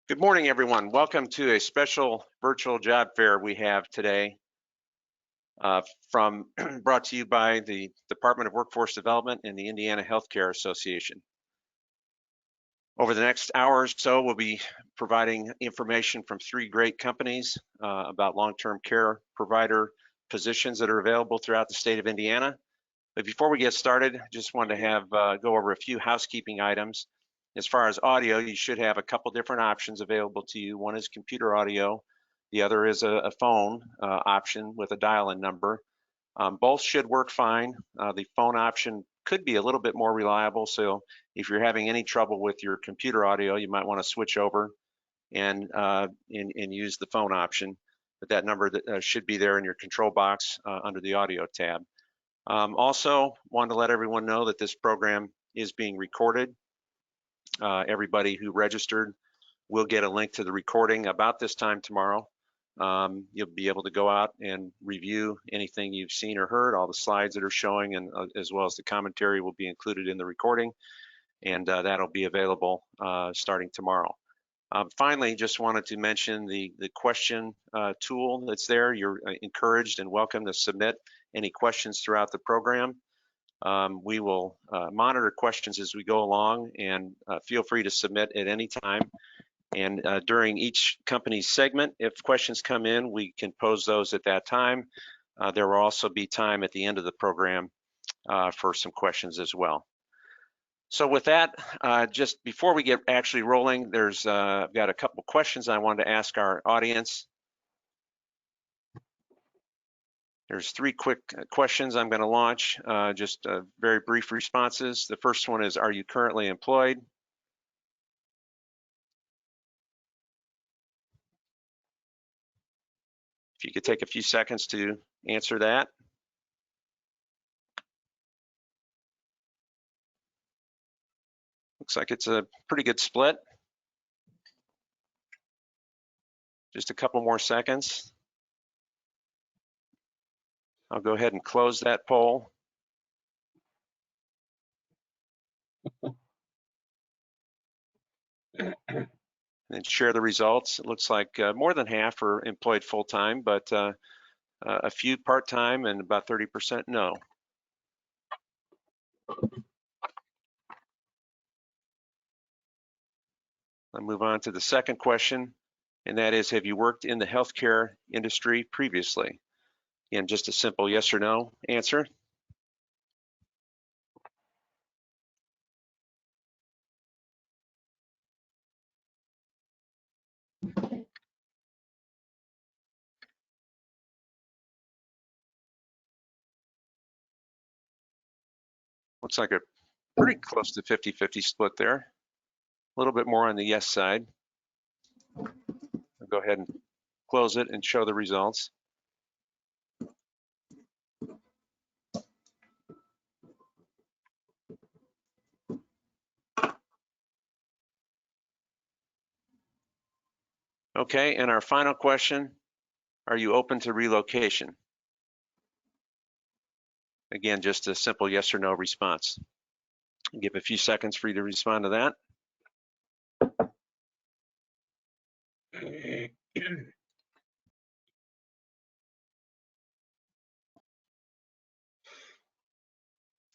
Good morning, everyone. Welcome to a special virtual job fair we have today brought to you by the Department of Workforce Development and the Indiana Healthcare Association. Over the next hour or so, we'll be providing information from three great companies about long-term care provider positions that are available throughout the state of Indiana. But before we get started, I just wanted to go over a few housekeeping items. As far as audio, you should have a couple different options available to you. One is computer audio. The other is a phone option with a dial-in number. Both should work fine. The phone option could be a little bit more reliable. So if you're having any trouble with your computer audio, you might want to switch over and use the phone option. But that number should be there in your control box under the audio tab. Also, wanted to let everyone know that this program is being recorded. Everybody who registered will get a link to the recording about this time tomorrow. You'll be able to go out and review anything you've seen or heard. All the slides that are showing, and as well as the commentary, will be included in the recording, and that'll be available starting tomorrow. Finally, just wanted to mention the question tool that's there. You're encouraged and welcome to submit any questions throughout the program. We will monitor questions as we go along, and feel free to submit at any time. And during each company's segment, if questions come in, we can pose those at that time. There will also be time at the end of the program for some questions as well. So with that, just before we get actually rolling, I've got a couple questions I wanted to ask our audience. There's three quick questions I'm going to launch, just very brief responses. The first one is, are you currently employed? If you could take a few seconds to answer that. Looks like it's a pretty good split. Just a couple more seconds. I'll go ahead and close that poll. And share the results. It looks like more than half are employed full-time, but a few part-time and about 30% no. I'll move on to the second question, and that is, have you worked in the healthcare industry previously? Again, just a simple yes or no answer. Looks like a pretty close to 50-50 split there. A little bit more on the yes side. I'll go ahead and close it and show the results. Okay, and our final question, are you open to relocation? Again, just a simple yes or no response. I'll give a few seconds for you to respond to that.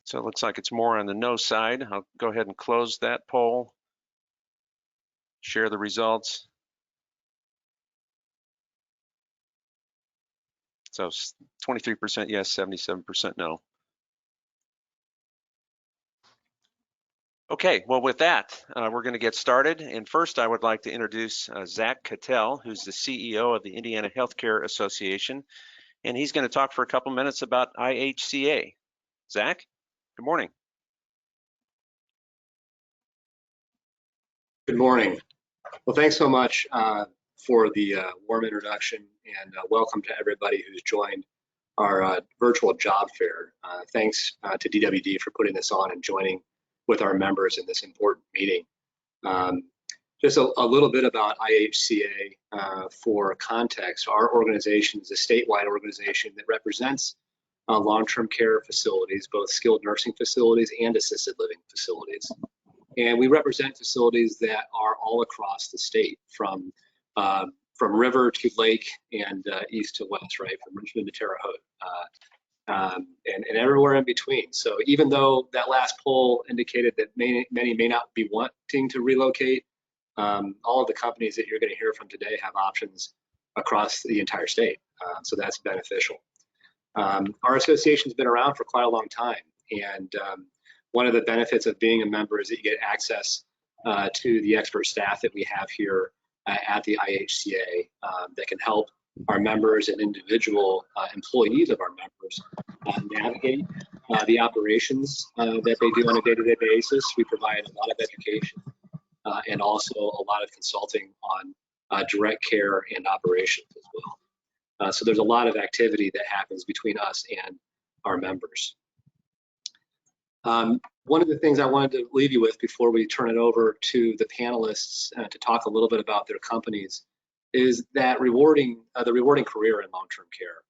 So it looks like it's more on the no side. I'll go ahead and close that poll, share the results. So 23% yes, 77% no. Okay, well with that, we're going to get started. And first I would like to introduce Zach Cattell, who's the CEO of the Indiana Healthcare Association. And he's going to talk for a couple minutes about IHCA. Zach, good morning. Good morning. Well, thanks so much for the warm introduction, and welcome to everybody who's joined our virtual job fair. Thanks to DWD for putting this on and joining with our members in this important meeting. Just a little bit about IHCA for context. Our organization is a statewide organization that represents long-term care facilities, both skilled nursing facilities and assisted living facilities. And we represent facilities that are all across the state, from river to lake and east to west, right? From Richmond to Terre Haute, and everywhere in between. So even though that last poll indicated that many may not be wanting to relocate, all of the companies that you're going to hear from today have options across the entire state. So that's beneficial. Our association's been around for quite a long time, and one of the benefits of being a member is that you get access to the expert staff that we have here at the IHCA that can help our members and individual employees of our members navigate the operations that they do on a day-to-day basis. We provide a lot of education and also a lot of consulting on direct care and operations as well. So there's a lot of activity that happens between us and our members. One of the things I wanted to leave you with before we turn it over to the panelists to talk a little bit about their companies is that the rewarding career in long-term care.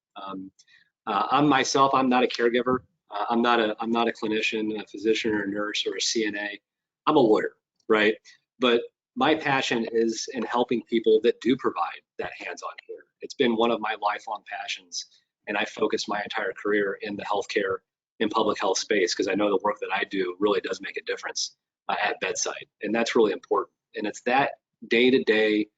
I'm not a caregiver. I'm not a clinician, a physician or a nurse or a CNA. I'm a lawyer, right? But my passion is in helping people that do provide that hands-on care. It's been one of my lifelong passions, and I focused my entire career in the healthcare and public health space because I know the work that I do really does make a difference at bedside, and that's really important. And it's that day-to-day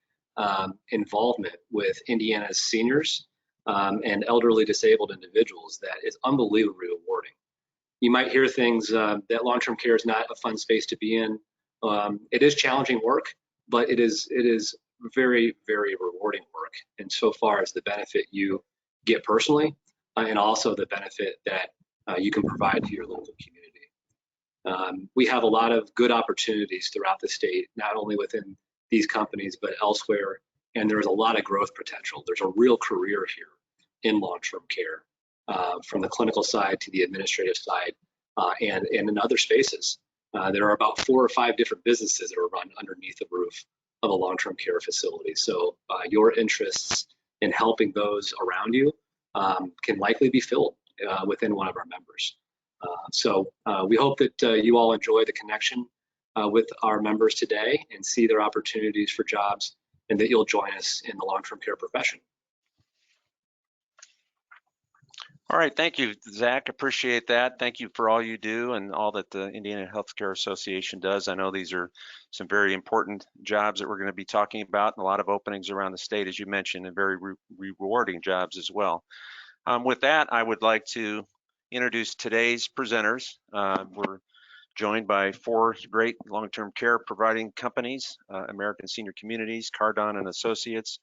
involvement with Indiana's seniors and elderly disabled individuals that is unbelievably rewarding. You might hear things that long-term care is not a fun space to be in. It is challenging work, but it is very, very rewarding work. And so far as the benefit you get personally, and also the benefit that you can provide to your local community. We have a lot of good opportunities throughout the state, not only within these companies, but elsewhere. And there's a lot of growth potential. There's a real career here in long-term care, from the clinical side to the administrative side, and in other spaces. There are about 4 or 5 different businesses that are run underneath the roof of a long-term care facility. So your interests in helping those around you can likely be filled within one of our members. So we hope that you all enjoy the connection with our members today and see their opportunities for jobs, and that you'll join us in the long-term care profession. All right, thank you, Zach. Appreciate that. Thank you for all you do and all that the Indiana Healthcare Association does. I know these are some very important jobs that we're going to be talking about, and a lot of openings around the state, as you mentioned, and very rewarding jobs as well. With that, I would like to introduce today's presenters. We're joined by 4 great long-term care providing companies, American Senior Communities, Cardon and Associates,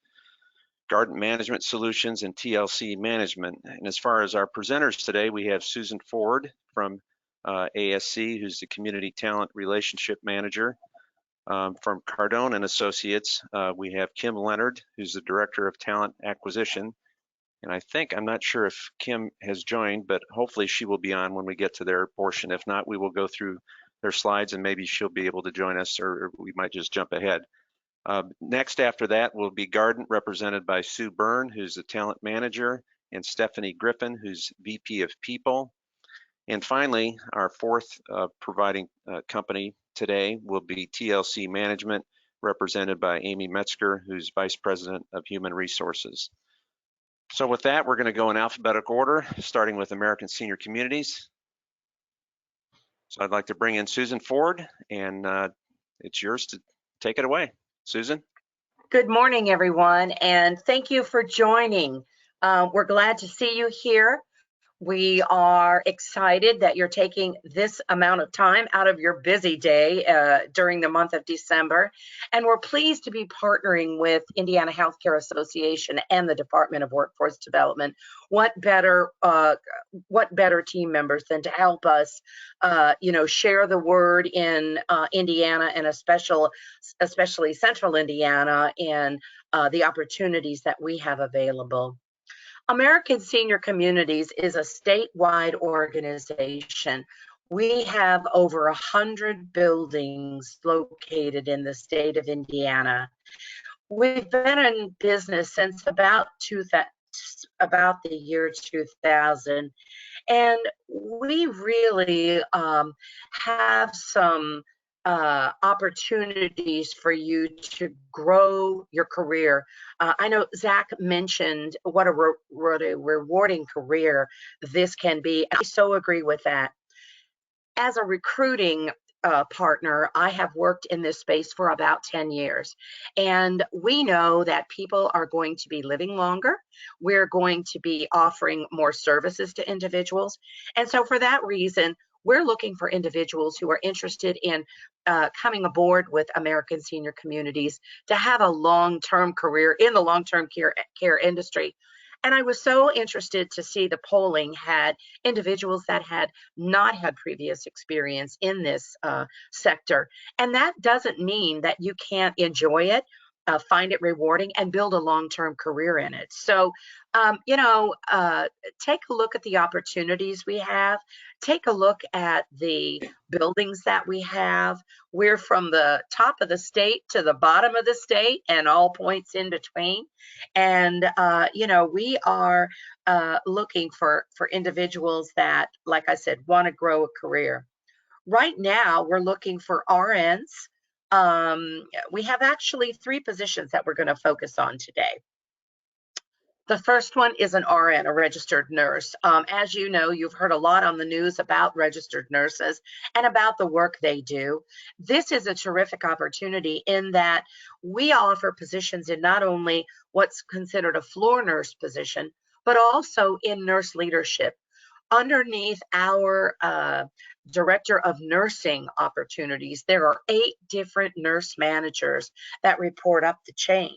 Garden Management Solutions, and TLC Management. And as far as our presenters today, we have Susan Ford from ASC, who's the Community Talent Relationship Manager. From Cardon and Associates, we have Kim Leonard, who's the Director of Talent Acquisition. And I'm not sure if Kim has joined, but hopefully she will be on when we get to their portion. If not, we will go through their slides and maybe she'll be able to join us, or we might just jump ahead. Next after that will be Garden, represented by Sue Byrne, who's the talent manager, and Stephanie Griffin, who's VP of People. And finally, our 4th providing company today will be TLC Management, represented by Amy Metzger, who's Vice President of Human Resources. So with that, we're going to go in alphabetical order, starting with American Senior Communities. So I'd like to bring in Susan Ford, and it's yours to take it away. Susan? Good morning, everyone, and thank you for joining. We're glad to see you here. We are excited that you're taking this amount of time out of your busy day during the month of December. And we're pleased to be partnering with Indiana Healthcare Association and the Department of Workforce Development. What better team members than to help us, share the word in Indiana, and especially Central Indiana, and the opportunities that we have available. American Senior Communities is a statewide organization. We have over 100 buildings located in the state of Indiana. We've been in business since about the year 2000, and we really have some opportunities for you to grow your career. I know Zach mentioned what a rewarding career this can be. I so agree with that. As a recruiting partner, I have worked in this space for about 10 years. And we know that people are going to be living longer. We're going to be offering more services to individuals. And so for that reason, we're looking for individuals who are interested in coming aboard with American Senior Communities to have a long-term career in the long-term care industry. And I was so interested to see the polling had individuals that had not had previous experience in this sector. And that doesn't mean that you can't enjoy it, find it rewarding, and build a long-term career in it. So, take a look at the opportunities we have. Take a look at the buildings that we have. We're from the top of the state to the bottom of the state and all points in between. And, we are looking for individuals that, like I said, want to grow a career. Right now, we're looking for RNs. We have actually 3 positions that we're going to focus on today. The first one is an RN, a registered nurse. As you know, you've heard a lot on the news about registered nurses and about the work they do. This is a terrific opportunity in that we offer positions in not only what's considered a floor nurse position, but also in nurse leadership. Underneath our Director of Nursing opportunities, there are 8 different nurse managers that report up the chain.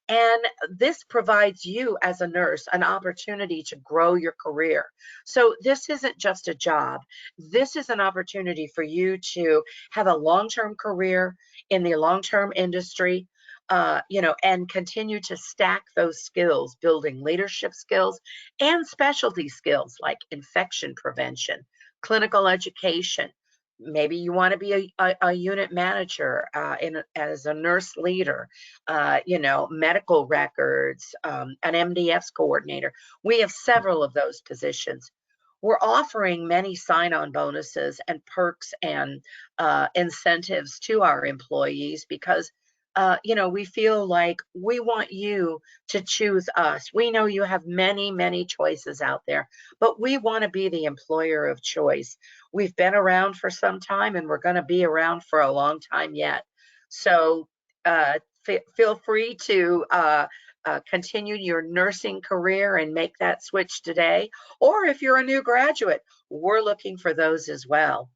And this provides you as a nurse an opportunity to grow your career. So this isn't just a job. This is an opportunity for you to have a long-term career in the long-term industry, and continue to stack those skills, building leadership skills and specialty skills like infection prevention, clinical education. Maybe you want to be a unit manager as a nurse leader, medical records, an MDF's coordinator. We have several of those positions. We're offering many sign-on bonuses and perks and incentives to our employees because we feel like we want you to choose us. We know you have many, many choices out there, but we want to be the employer of choice. We've been around for some time and we're going to be around for a long time yet. So feel free to continue your nursing career and make that switch today. Or if you're a new graduate, we're looking for those as well.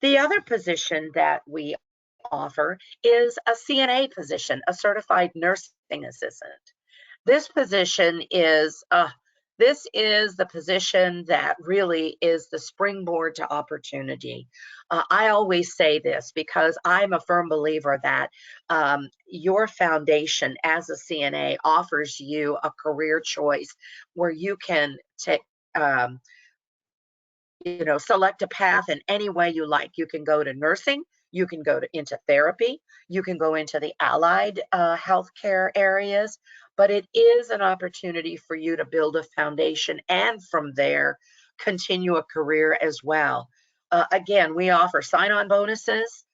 The other position that we offer is a CNA position, a certified nursing assistant. This position is the position that really is the springboard to opportunity. I always say this because I'm a firm believer that your foundation as a CNA offers you a career choice where you can take select a path in any way you like. You can go to nursing, you can go into therapy, you can go into the allied healthcare areas, but it is an opportunity for you to build a foundation and from there continue a career as well. Again, we offer sign-on bonuses,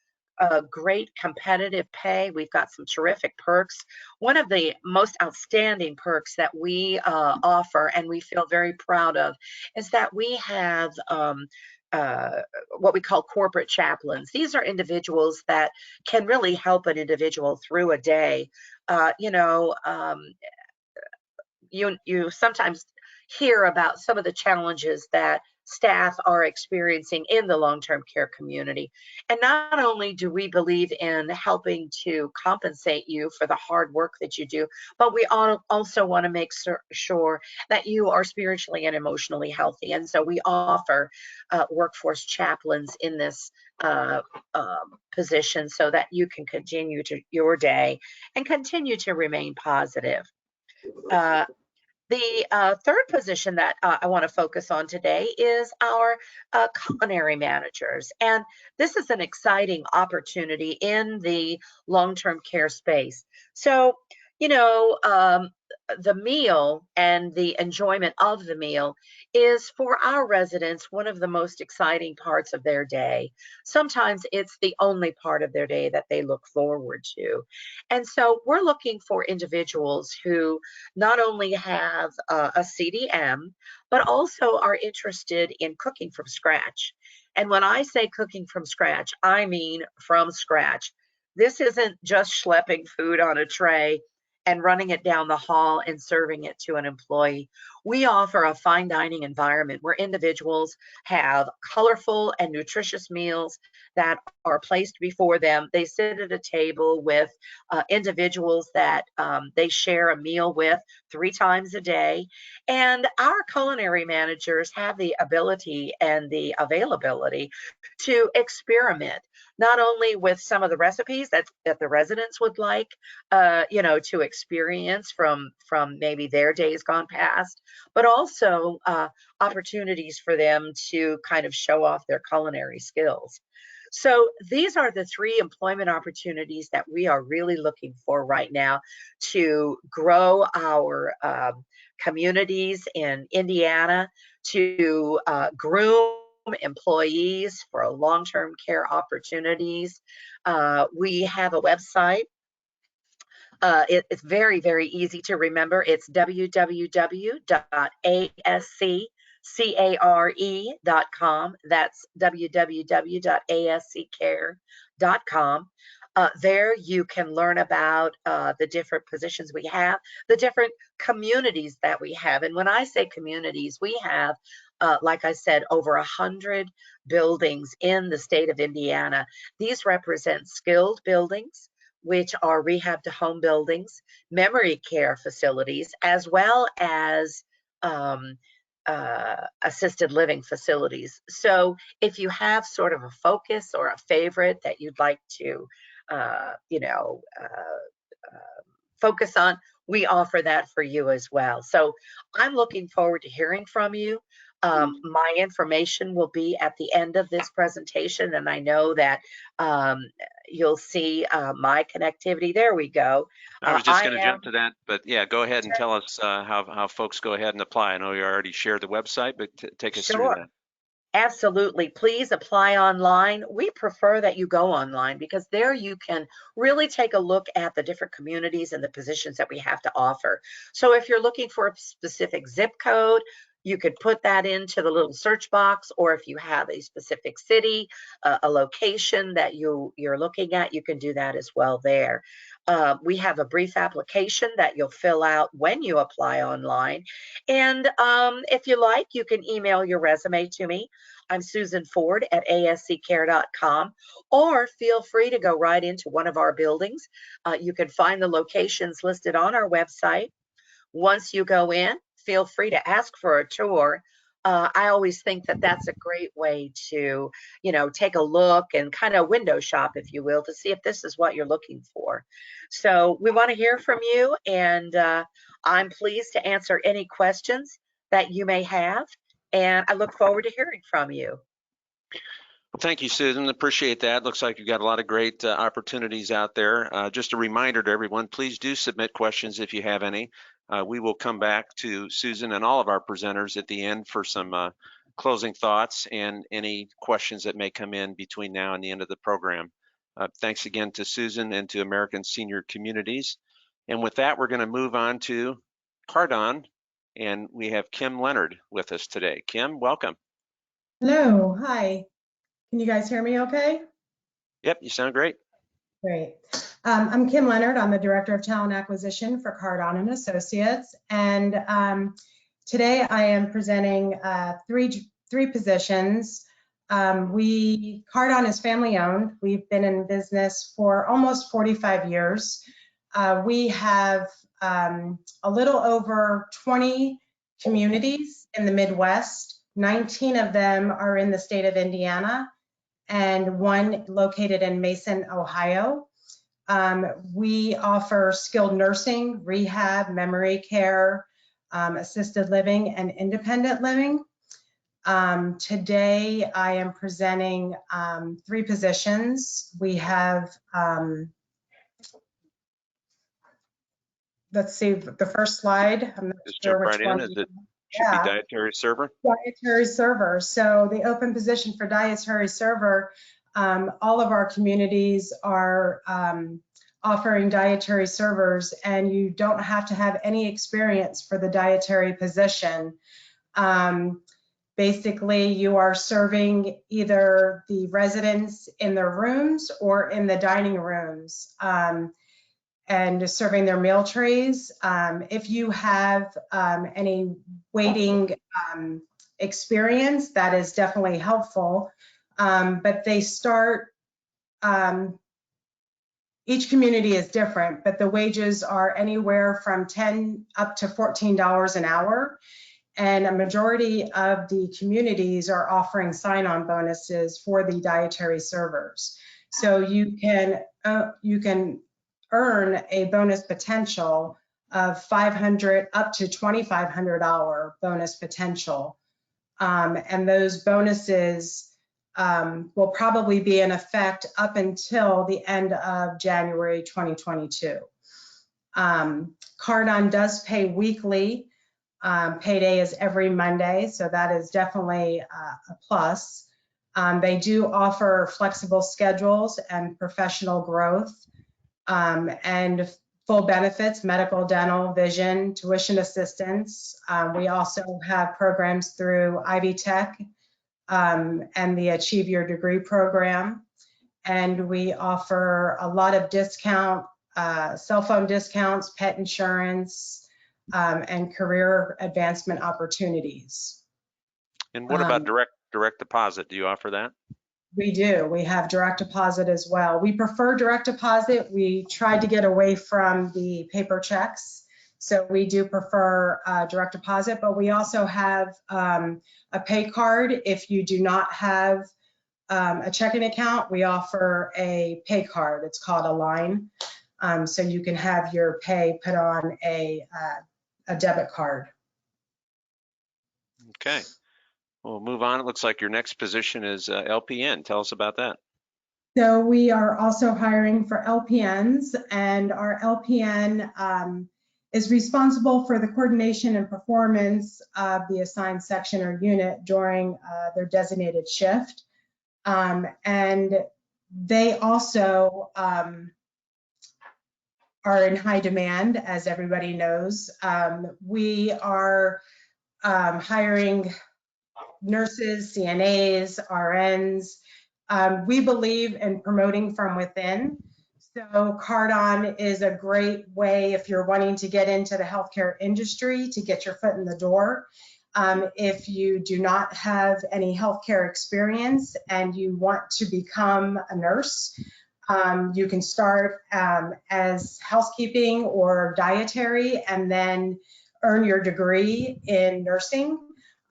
great competitive pay. We've got some terrific perks. One of the most outstanding perks that we offer and we feel very proud of is that we have what we call corporate chaplains. These are individuals that can really help an individual through a day. You sometimes hear about some of the challenges that staff are experiencing in the long-term care community. And not only do we believe in helping to compensate you for the hard work that you do, but we also want to make sure that you are spiritually and emotionally healthy. And so we offer workforce chaplains in this position so that you can continue to your day and continue to remain positive. The third position that I want to focus on today is our culinary managers. And this is an exciting opportunity in the long-term care space. So, the meal and the enjoyment of the meal is, for our residents, one of the most exciting parts of their day. Sometimes it's the only part of their day that they look forward to. And so we're looking for individuals who not only have a CDM, but also are interested in cooking from scratch. And when I say cooking from scratch, I mean from scratch. This isn't just schlepping food on a tray and running it down the hall and serving it to an employee. We offer a fine dining environment where individuals have colorful and nutritious meals that are placed before them. They sit at a table with individuals that they share a meal with 3 times a day. And our culinary managers have the ability and the availability to experiment, not only with some of the recipes that the residents would like, to experience from maybe their days gone past, but also opportunities for them to kind of show off their culinary skills. So these are the 3 employment opportunities that we are really looking for right now to grow our communities in Indiana, to groom employees for long-term care opportunities. We have a website. It's very, very easy to remember. It's www.asccare.com. That's www.asccare.com. There you can learn about the different positions we have, the different communities that we have. And when I say communities, we have, like I said, over 100 buildings in the state of Indiana. These represent skilled buildings, which are rehab to home buildings, memory care facilities, as well as assisted living facilities. So if you have sort of a focus or a favorite that you'd like to, focus on, we offer that for you as well. So I'm looking forward to hearing from you. My information will be at the end of this presentation, and I know that you'll see my connectivity. There we go. I was just going to jump to that, but yeah, go ahead and tell us how folks go ahead and apply. I know you already shared the website, but take us through that. Absolutely. Please apply online. We prefer that you go online because there you can really take a look at the different communities and the positions that we have to offer. So if you're looking for a specific zip code, you could put that into the little search box, or if you have a specific city, a location that you're looking at, you can do that as well there. We have a brief application that you'll fill out when you apply online. And if you like, you can email your resume to me. I'm Susan Ford at asccare.com, or feel free to go right into one of our buildings. You can find the locations listed on our website. Once you go in, feel free to ask for a tour. I always think that that's a great way to, take a look and kind of window shop, if you will, to see if this is what you're looking for. So we want to hear from you, and I'm pleased to answer any questions that you may have, and I look forward to hearing from you. Well, thank you, Susan. Appreciate that. Looks like you've got a lot of great opportunities out there. Just a reminder to everyone, please do submit questions if you have any. We will come back to Susan and all of our presenters at the end for some closing thoughts and any questions that may come in between now and the end of the program. Thanks again to Susan and to American Senior Communities. And with that, we're going to move on to Cardon, and we have Kim Leonard with us today. Kim, welcome. Hello, hi. Can you guys hear me okay? Yep, you sound great. Great. I'm Kim Leonard. I'm the Director of Talent Acquisition for Cardon & Associates. And today I am presenting three positions. Cardon is family owned. We've been in business for almost 45 years. We have a little over 20 communities in the Midwest. 19 of them are in the state of Indiana, and 1 located in Mason, Ohio. We offer skilled nursing, rehab, memory care, assisted living, and independent living. Today, I am presenting 3 positions. We have let's see, the first slide. I'm not Just sure jump which right one. in. It should be Yeah. Dietary Server. Dietary Server. So the open position for Dietary Server, all of our communities are offering dietary servers, and you don't have to have any experience for the dietary position. Basically, you are serving either the residents in their rooms or in the dining rooms, and serving their meal trays. If you have any waiting experience, that is definitely helpful. But they start, each community is different, but the wages are anywhere from $10 up to $14 an hour. And a majority of the communities are offering sign-on bonuses for the dietary servers. So you can earn a bonus potential of $500 up to $2,500 bonus potential. And those bonuses will probably be in effect up until the end of January 2022. Cardon does pay weekly. Payday is every Monday, so that is definitely a plus. They do offer flexible schedules and professional growth, and full benefits, medical, dental, vision, tuition assistance. We also have programs through Ivy Tech and the Achieve Your Degree program. And we offer a lot of discount, cell phone discounts, pet insurance, and career advancement opportunities. And what about direct deposit? Do you offer that? We do. We have direct deposit as well. We prefer direct deposit. We tried to get away from the paper checks, so we do prefer direct deposit, but we also have a pay card. If you do not have a checking account, we offer a pay card. It's called a line. So you can have your pay put on a debit card. Okay. We'll move on. It looks like your next position is LPN. Tell us about that. So we are also hiring for LPNs, and our LPN is responsible for the coordination and performance of the assigned section or unit during their designated shift. And they also are in high demand, as everybody knows. We are hiring nurses, CNAs, RNs. We believe in promoting from within. So Cardon is a great way if you're wanting to get into the healthcare industry to get your foot in the door. If you do not have any healthcare experience and you want to become a nurse, you can start as housekeeping or dietary and then earn your degree in nursing.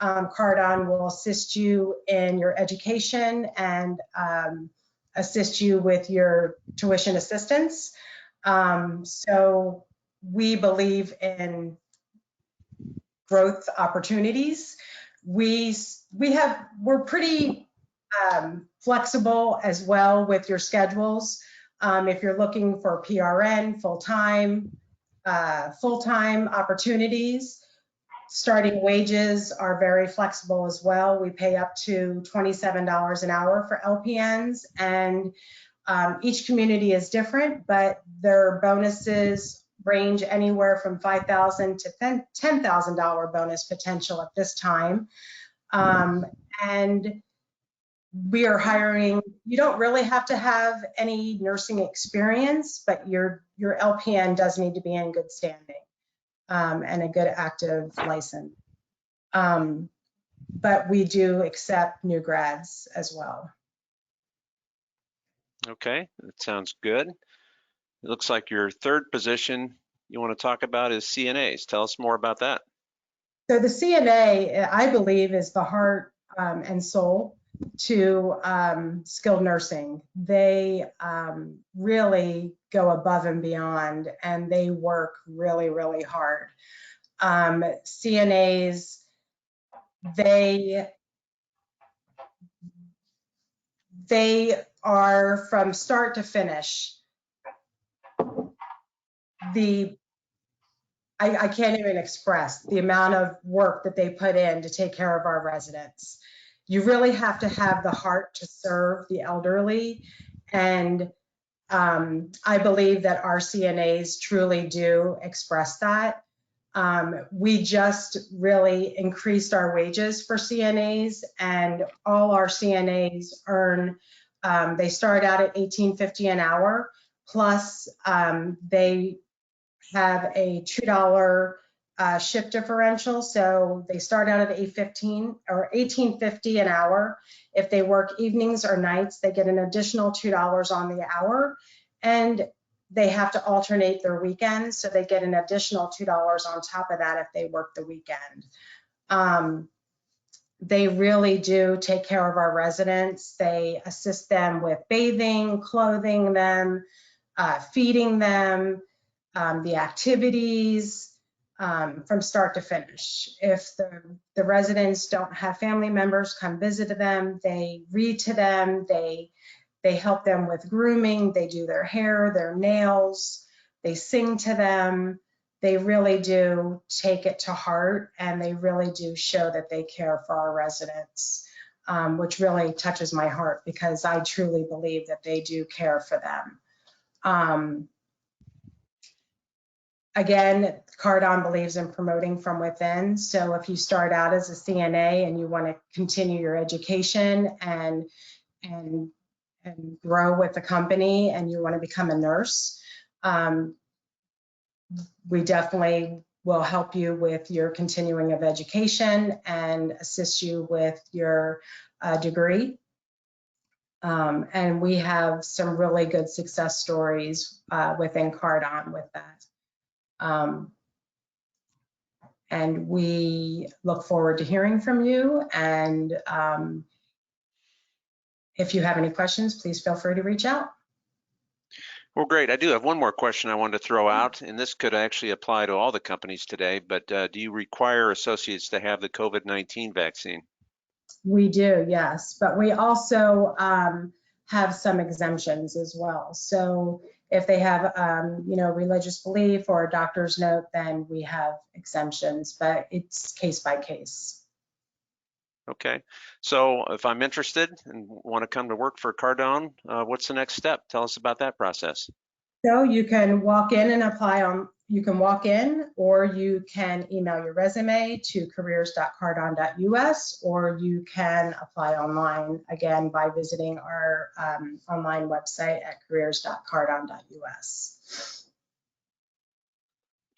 Cardon will assist you in your education and assist you with your tuition assistance. So we believe in growth opportunities. We're pretty flexible as well with your schedules. If you're looking for PRN, full-time opportunities, starting wages are very flexible as well. We pay up to $27 an hour for LPNs, and each community is different, but their bonuses range anywhere from $5,000 to $10,000 bonus potential at this time. And we are hiring, you don't really have to have any nursing experience, but your LPN does need to be in good standing and a good active license. But we do accept new grads as well. Okay, that sounds good. It looks like your third position you want to talk about is CNAs. Tell us more about that. So the CNA, I believe, is the heart and soul to skilled nursing. They really go above and beyond, and they work really, really hard. CNAs, they are from start to finish. The I can't even express the amount of work that they put in to take care of our residents. You really have to have the heart to serve the elderly. And I believe that our CNAs truly do express that. We just really increased our wages for CNAs, and all our CNAs earn, they start out at $18.50 an hour, plus they have a $2 shift differential. So they start out at $8.15 or $18.50 an hour. If they work evenings or nights, they get an additional $2 on the hour, and they have to alternate their weekends. So they get an additional $2 on top of that if they work the weekend. They really do take care of our residents. They assist them with bathing, clothing them, feeding them, the activities, from start to finish. If the residents don't have family members come visit them, they read to them, they help them with grooming, they do their hair, their nails, they sing to them. They really do take it to heart, and they really do show that they care for our residents, which really touches my heart, because I truly believe that they do care for them. Again, Cardon believes in promoting from within. So if you start out as a CNA and you want to continue your education and grow with the company, and you want to become a nurse, we definitely will help you with your continuing of education and assist you with your degree. And we have some really good success stories within Cardon with that. And we look forward to hearing from you. And if you have any questions, please feel free to reach out. Well, great. I do have one more question I wanted to throw out, and this could actually apply to all the companies today, but do you require associates to have the COVID-19 vaccine? We do, yes, but we also have some exemptions as well. So if they have, religious belief or a doctor's note, then we have exemptions, but it's case by case. Okay, so if I'm interested and want to come to work for Cardon, what's the next step? Tell us about that process. So you can walk in and apply on, you can walk in, or you can email your resume to careers.cardon.us, or you can apply online, again, by visiting our online website at careers.cardon.us.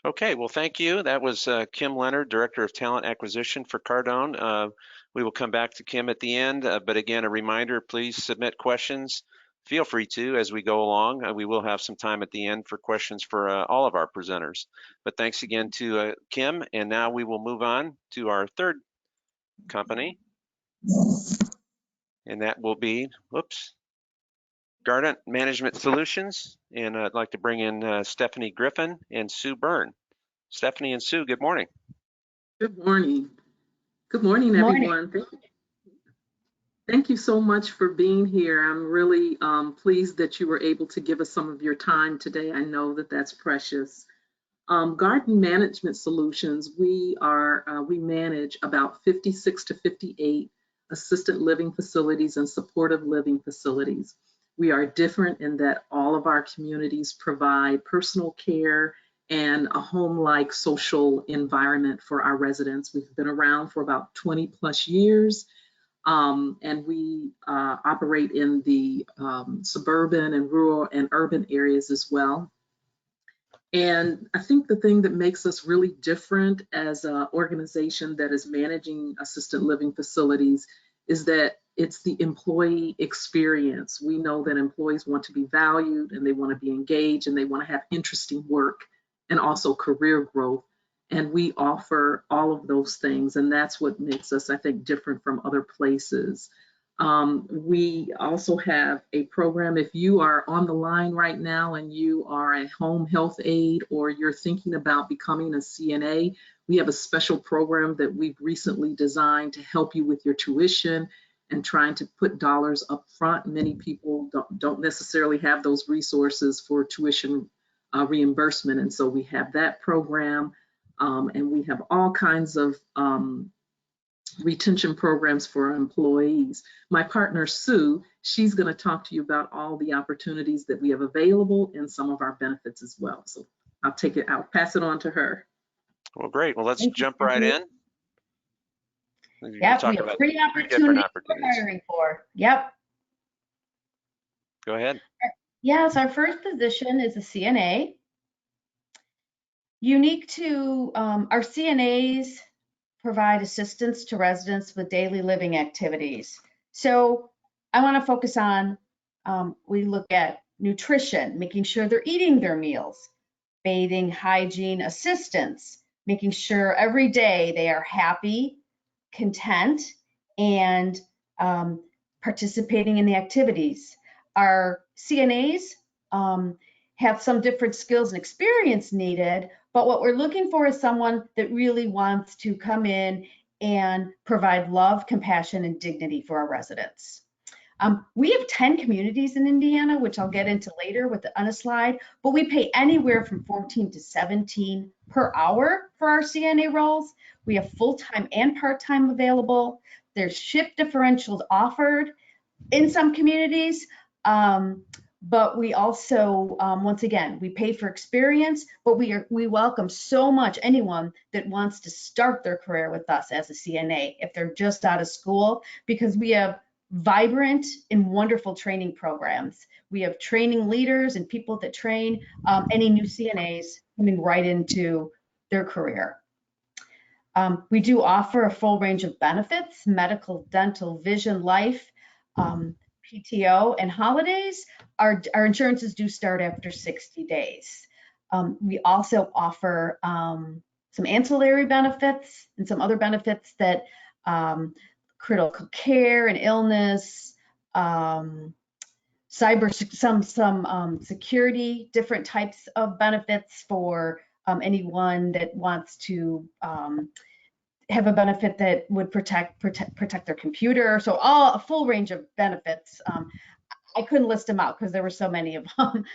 Okay, well, thank you. That was Kim Leonard, Director of Talent Acquisition for Cardon. We will come back to Kim at the end, but again, a reminder, please submit questions. Feel free to as we go along. We will have some time at the end for questions for all of our presenters. But thanks again to Kim, and now we will move on to our third company, and that will be, Tlc Management Solutions, and I'd like to bring in Stephanie Griffin and Sue Byrne. Stephanie and Sue, good morning. Good morning. Good morning, everyone. Thank you so much for being here. I'm really pleased that you were able to give us some of your time today. I know that that's precious. Garden Management Solutions, we manage about 56 to 58 assisted living facilities and supportive living facilities. We are different in that all of our communities provide personal care and a home-like social environment for our residents. We've been around for about 20 plus years, and we operate in the suburban and rural and urban areas as well. And I think the thing that makes us really different as an organization that is managing assisted living facilities is that it's the employee experience. We know that employees want to be valued, and they want to be engaged, and they want to have interesting work and also career growth. And we offer all of those things, and that's what makes us, I think, different from other places. We also have a program. If you are on the line right now and you are a home health aide, or you're thinking about becoming a CNA, we have a special program that we've recently designed to help you with your tuition and trying to put dollars up front. Many people don't necessarily have those resources for tuition reimbursement, and so we have that program. And we have all kinds of retention programs for our employees. My partner, Sue, she's going to talk to you about all the opportunities that we have available and some of our benefits as well. So I'll pass it on to her. Well, great. Well, let's Thank you, jump right Cindy. in. You Yep, talk we have about three different opportunities we're opportunities. hiring for. Yep. Go ahead. Yes, our first position is a CNA. Unique to our CNAs provide assistance to residents with daily living activities. So I want to focus on, we look at nutrition, making sure they're eating their meals, bathing, hygiene, assistance, making sure every day they are happy, content, and participating in the activities. Our CNAs have some different skills and experience needed, but what we're looking for is someone that really wants to come in and provide love, compassion, and dignity for our residents. We have 10 communities in Indiana, which I'll get into later on a slide, but we pay anywhere from $14 to $17 per hour for our CNA roles. We have full-time and part-time available. There's shift differentials offered in some communities, but we also, once again, we pay for experience, but we welcome so much anyone that wants to start their career with us as a CNA if they're just out of school, because we have vibrant and wonderful training programs. We have training leaders and people that train any new CNAs coming right into their career. We do offer a full range of benefits: medical, dental, vision, life, PTO, and holidays. Our insurances do start after 60 days. We also offer some ancillary benefits and some other benefits that critical care and illness, security, different types of benefits for anyone that wants to have a benefit that would protect their computer. So a full range of benefits. I couldn't list them out because there were so many of them,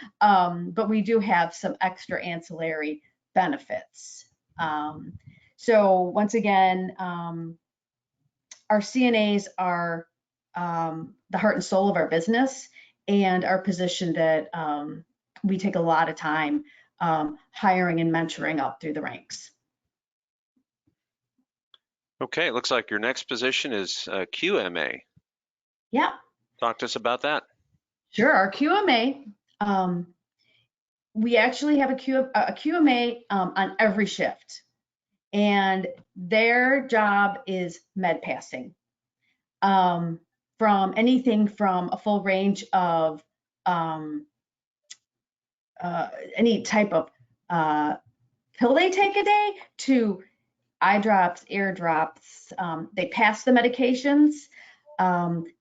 but we do have some extra ancillary benefits. So once again, our CNAs are the heart and soul of our business, and our position that we take a lot of time hiring and mentoring up through the ranks. Okay, it looks like your next position is QMA. Yeah. Talk to us about that. Sure. Our QMA, we actually have a QMA on every shift, and their job is med passing. From anything from a full range of any type of pill they take a day to eye drops, ear drops. They pass the medications.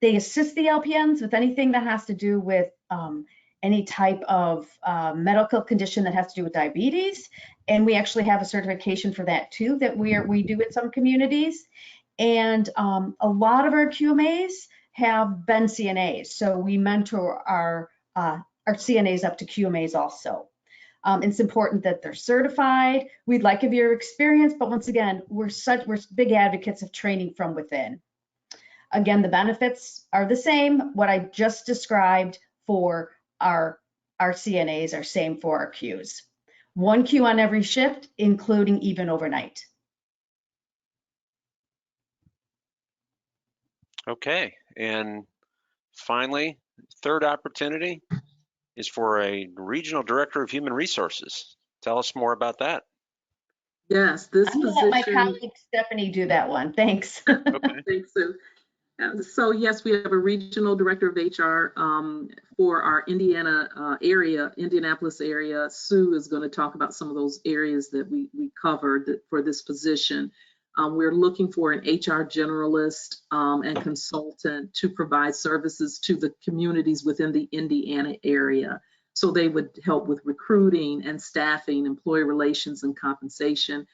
They assist the LPNs with anything that has to do with any type of medical condition that has to do with diabetes. And we actually have a certification for that too, that we do in some communities. And a lot of our QMAs have been CNAs. So we mentor our CNAs up to QMAs also. It's important that they're certified. We'd like a year experience, but once again, we're big advocates of training from within. Again, the benefits are the same. What I just described for our CNAs are same for our Qs. 1 Q on every shift, including even overnight. Okay, and finally, third opportunity is for a regional director of human resources. Tell us more about that. Yes, this I'm gonna position. let my colleague Stephanie do that one. Thanks. Okay. Thanks, Sue. So yes, we have a regional director of HR for our Indianapolis area. Sue is going to talk about some of those areas that we covered for this position. We're looking for an HR generalist and consultant to provide services to the communities within the Indiana area. So they would help with recruiting and staffing, employee relations, and compensation.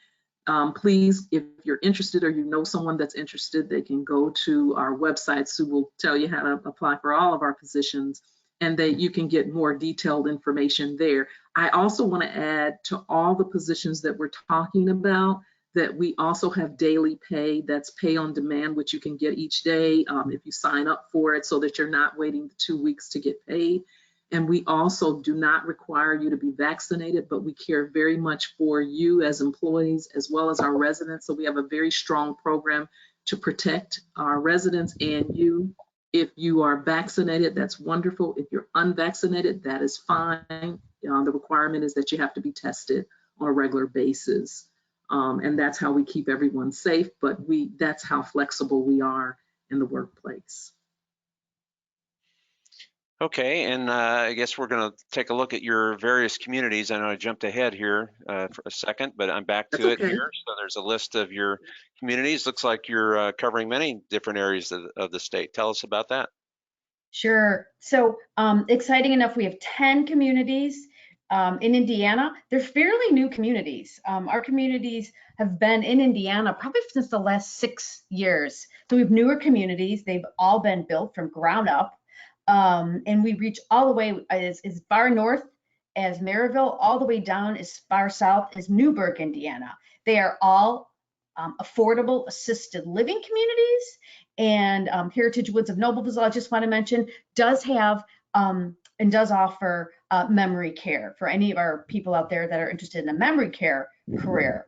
Please, if you're interested or you know someone that's interested, they can go to our website. Sue will tell you how to apply for all of our positions, and that you can get more detailed information there. I also want to add to all the positions that we're talking about that we also have daily pay. That's pay on demand, which you can get each day if you sign up for it, so that you're not waiting 2 weeks to get paid. And we also do not require you to be vaccinated, but we care very much for you as employees as well as our residents. So we have a very strong program to protect our residents and you. If you are vaccinated, that's wonderful. If you're unvaccinated, that is fine. The requirement is that you have to be tested on a regular basis. And that's how we keep everyone safe, but that's how flexible we are in the workplace. Okay, and I guess we're going to take a look at your various communities. I know I jumped ahead here for a second, but I'm back to it here. So there's a list of your communities. Looks like you're covering many different areas of the state. Tell us about that. Sure. So exciting enough, we have 10 communities in Indiana. They're fairly new communities. Our communities have been in Indiana probably since the last 6 years. So we have newer communities. They've all been built from ground up. And we reach all the way as far north as Maryville, all the way down as far south as Newburgh, Indiana. They are all affordable assisted living communities. And Heritage Woods of Noblesville, I just want to mention, does have and does offer memory care for any of our people out there that are interested in a memory care career.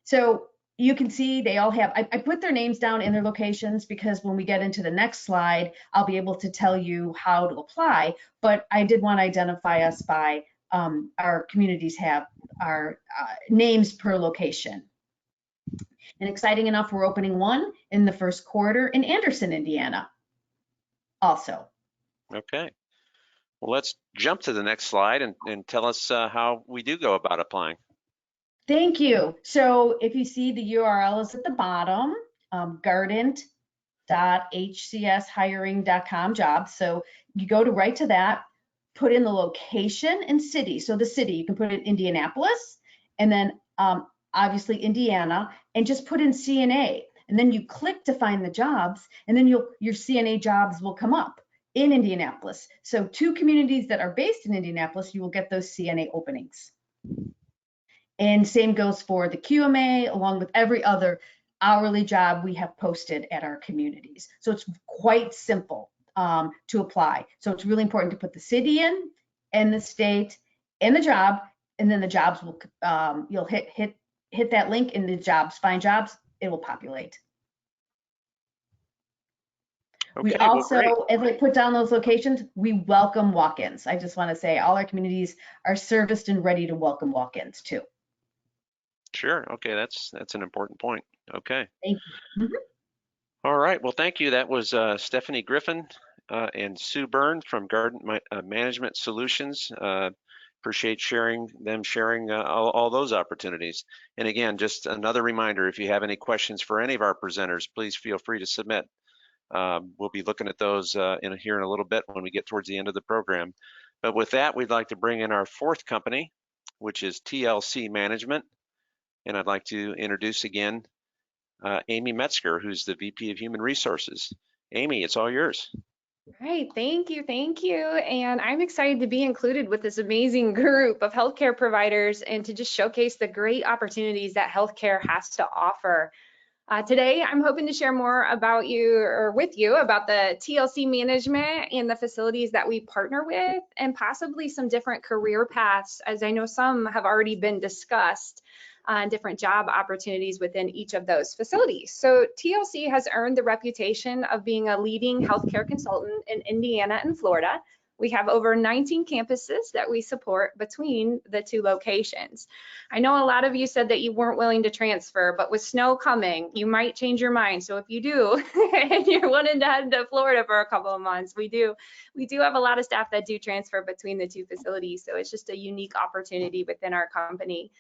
So you can see they all have, I put their names down and their locations because when we get into the next slide, I'll be able to tell you how to apply. But I did want to identify us by our communities have our names per location. And exciting enough, we're opening one in the first quarter in Anderson, Indiana, also. Okay. Well, let's jump to the next slide and tell us how we do go about applying. Thank you. So if you see the URL is at the bottom, gardent.hcshiring.com jobs. So you go right to that, put in the location and city. So the city, you can put in Indianapolis, and then obviously Indiana, and just put in CNA. And then you click to find the jobs, and then your CNA jobs will come up in Indianapolis. So 2 communities that are based in Indianapolis, you will get those CNA openings. And same goes for the QMA, along with every other hourly job we have posted at our communities. So it's quite simple to apply. So it's really important to put the city in, and the state, and the job, and then the jobs will, you'll hit that link in the jobs, find jobs, it will populate. Okay, we also, as I put down those locations, we welcome walk-ins. I just want to say all our communities are serviced and ready to welcome walk-ins too. Sure. Okay, that's an important point. Okay. Thank you. Mm-hmm. All right. Well, thank you. That was Stephanie Griffin and Sue Byrne from Garden Management Solutions. Appreciate them sharing all those opportunities. And again, just another reminder, if you have any questions for any of our presenters, please feel free to submit. We'll be looking at those here in a little bit when we get towards the end of the program. But with that, we'd like to bring in our 4th company, which is TLC Management. And I'd like to introduce again Amy Metzger, who's the VP of Human Resources. Amy, it's all yours. Right, thank you. And I'm excited to be included with this amazing group of healthcare providers and to just showcase the great opportunities that healthcare has to offer. Today, I'm hoping to share more about with you about the TLC management and the facilities that we partner with, and possibly some different career paths, as I know some have already been discussed. Different job opportunities within each of those facilities. So TLC has earned the reputation of being a leading healthcare consultant in Indiana and Florida. We have over 19 campuses that we support between the 2 locations. I know a lot of you said that you weren't willing to transfer, but with snow coming, you might change your mind. So if you do, and you're wanting to head to Florida for a couple of months, we do have a lot of staff that do transfer between the 2 facilities. So it's just a unique opportunity within our company.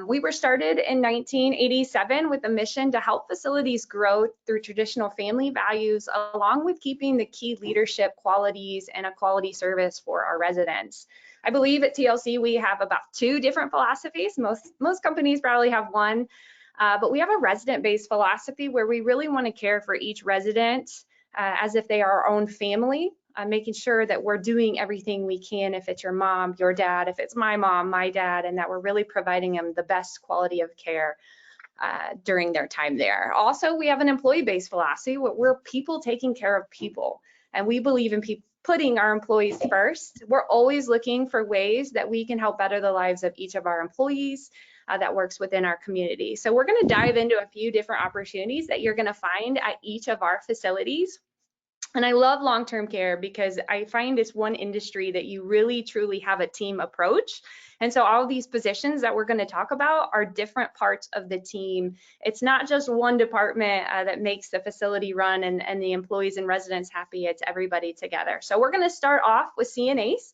We were started in 1987 with a mission to help facilities grow through traditional family values, along with keeping the key leadership qualities and a quality service for our residents. I believe at TLC we have about 2 different philosophies. Most companies probably have one, but we have a resident-based philosophy where we really want to care for each resident as if they are our own family. making sure that we're doing everything we can, if it's your mom, your dad, if it's my mom, my dad, and that we're really providing them the best quality of care during their time there. Also, we have an employee-based philosophy where we're people taking care of people, and we believe in putting our employees first. We're always looking for ways that we can help better the lives of each of our employees that works within our community. So we're going to dive into a few different opportunities that you're going to find at each of our facilities. And I love long-term care because I find it's one industry that you really truly have a team approach. And so all these positions that we're going to talk about are different parts of the team. It's not just one department that makes the facility run and the employees and residents happy. It's everybody together. So we're going to start off with CNAs.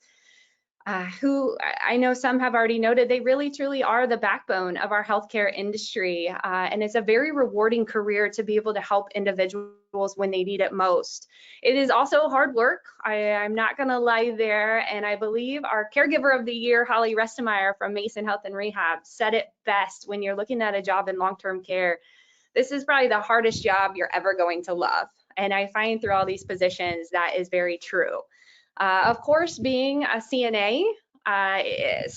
Who I know some have already noted, they really truly are the backbone of our healthcare industry. And it's a very rewarding career to be able to help individuals when they need it most. It is also hard work. I'm not gonna lie there. And I believe our caregiver of the year, Holly Restemeyer from Mason Health and Rehab, said it best when you're looking at a job in long-term care. This is probably the hardest job you're ever going to love. And I find through all these positions that is very true. Of course, being a CNA,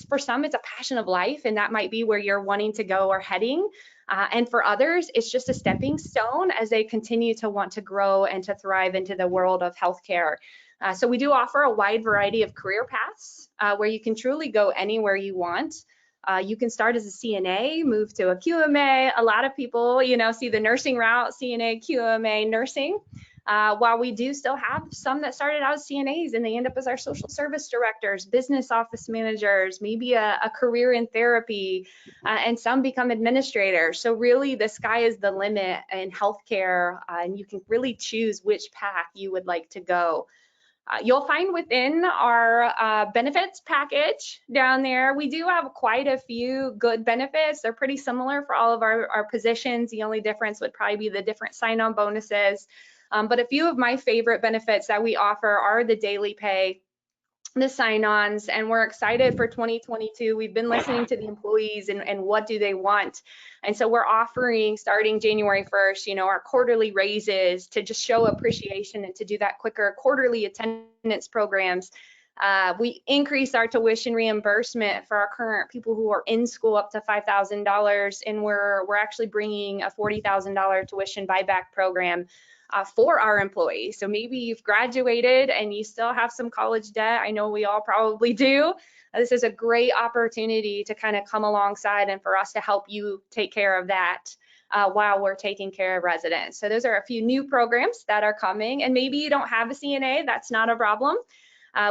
for some, it's a passion of life, and that might be where you're wanting to go or heading. And for others, it's just a stepping stone as they continue to want to grow and to thrive into the world of healthcare. So we do offer a wide variety of career paths where you can truly go anywhere you want. You can start as a CNA, move to a QMA. A lot of people, see the nursing route, CNA, QMA, nursing. While we do still have some that started out as CNAs and they end up as our social service directors, business office managers, maybe a career in therapy, and some become administrators. So really the sky is the limit in healthcare, and you can really choose which path you would like to go. You'll find within our benefits package down there, we do have quite a few good benefits. They're pretty similar for all of our positions. The only difference would probably be the different sign-on bonuses. But a few of my favorite benefits that we offer are the daily pay, the sign-ons, and we're excited for 2022. We've been listening to the employees and what do they want. And so we're offering, starting January 1st, our quarterly raises to just show appreciation and to do that quicker, quarterly attendance programs. We increase our tuition reimbursement for our current people who are in school up to $5,000, and we're actually bringing a $40,000 tuition buyback program for our employees. So maybe you've graduated and you still have some college debt. I know we all probably do. This is a great opportunity to kind of come alongside and for us to help you take care of that while we're taking care of residents. So those are a few new programs that are coming, and maybe you don't have a CNA, that's not a problem.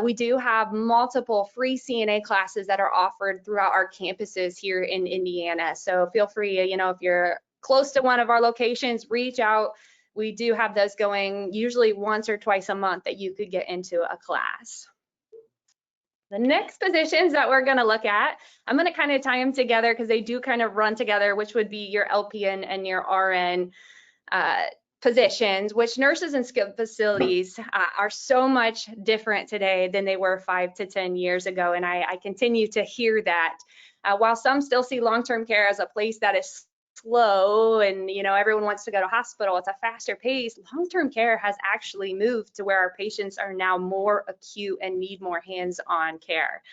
We do have multiple free CNA classes that are offered throughout our campuses here in Indiana. So feel free, if you're close to one of our locations, reach out. We do have those going usually once or twice a month that you could get into a class. The next positions that we're going to look at, I'm going to kind of tie them together because they do kind of run together, which would be your LPN and your RN positions, which nurses in skilled facilities are so much different today than they were 5 to 10 years ago. And I continue to hear that. While some still see long-term care as a place that is slow and everyone wants to go to hospital, it's a faster pace. Long-term care has actually moved to where our patients are now more acute and need more hands-on care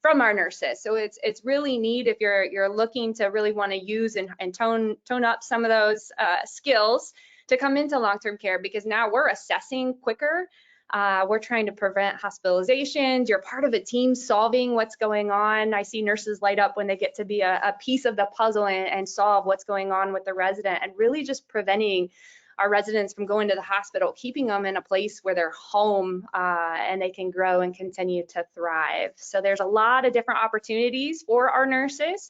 from our nurses. So it's really neat if you're looking to really want to use and tone up some of those skills to come into long-term care, because now we're assessing quicker. We're trying to prevent hospitalizations. You're part of a team solving what's going on. I see nurses light up when they get to be a piece of the puzzle and solve what's going on with the resident, and really just preventing our residents from going to the hospital, keeping them in a place where they're home and they can grow and continue to thrive. So there's a lot of different opportunities for our nurses.